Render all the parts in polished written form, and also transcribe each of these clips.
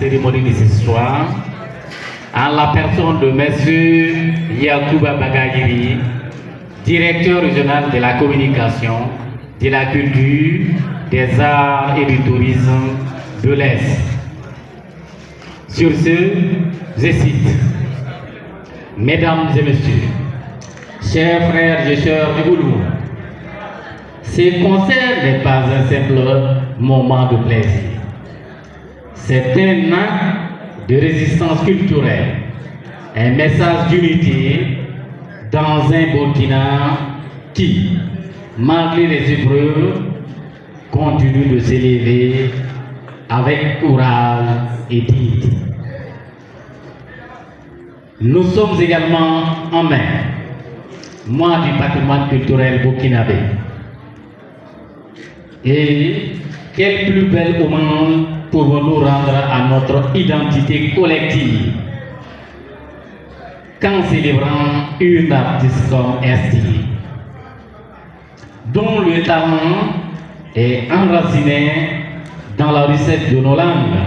cérémonie de ce soir, en la personne de M. Yacouba Bagayiri, directeur régional de la communication, de la culture, des arts et du tourisme de l'Est. Sur ce, je cite: Mesdames et Messieurs, chers frères et sœurs du Goulou, ce concert n'est pas un simple moment de plaisir. C'est un acte de résistance culturelle, un message d'unité dans un Burkina qui, malgré les épreuves, continue de s'élever avec courage et dignité. Nous sommes également en main, moi du patrimoine culturel burkinabé. Et quel plus bel hommage pouvons-nous rendre à notre identité collective qu'en célébrant une artiste comme Esti, dont le talent est enraciné dans la recette de nos langues,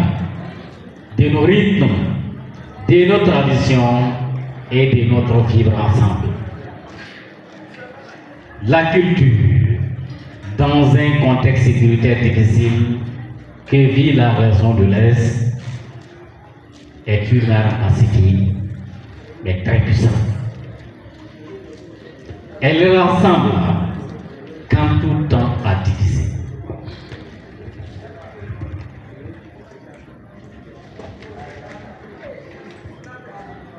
de nos rythmes, de nos traditions et de notre vivre ensemble. La culture, dans un contexte sécuritaire difficile que vit la région de l'Est, est une arme pacifique, mais très puissante. Elle rassemble quand tout temps a divisé.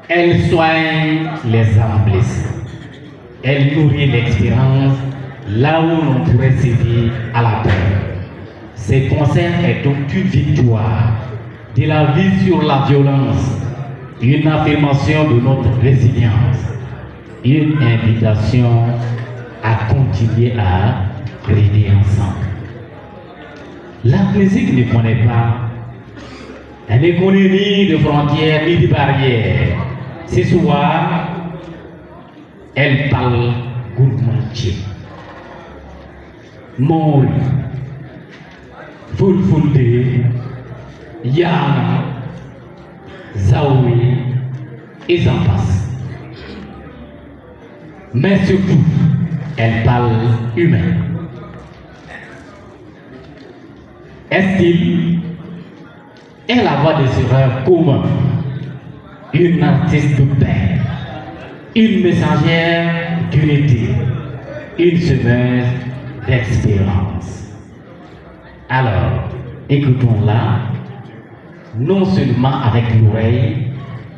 Elle soigne les âmes blessées. Elle nourrit l'expérience là où l'on pourrait se dire à la paix. Ce concert est donc une victoire de la vie sur la violence, une affirmation de notre résilience, une invitation à continuer à rêver ensemble. La musique ne connaît pas, elle ne connaît ni de frontières ni de barrières. Ce soir, elle parle gourmandier. Mori, Fulfulde, Yana, Zaoui et j'en passe. Mais surtout, elle parle humain. Est-il est la voix des erreurs communs, une artiste de paix, une messagère d'unité, une semeuse d'espérance. Alors, écoutons-la, non seulement avec l'oreille,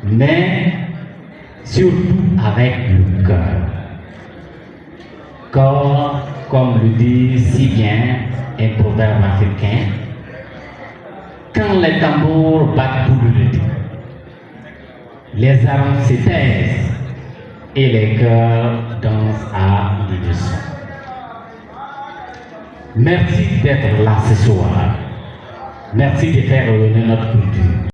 mais surtout avec le cœur. Car, comme le dit si bien un proverbe africain, quand les tambours battent pour l'unité, les armes se taisent et les cœurs dansent à l'unisson. Merci d'être là ce soir. Merci de faire revenir notre culture.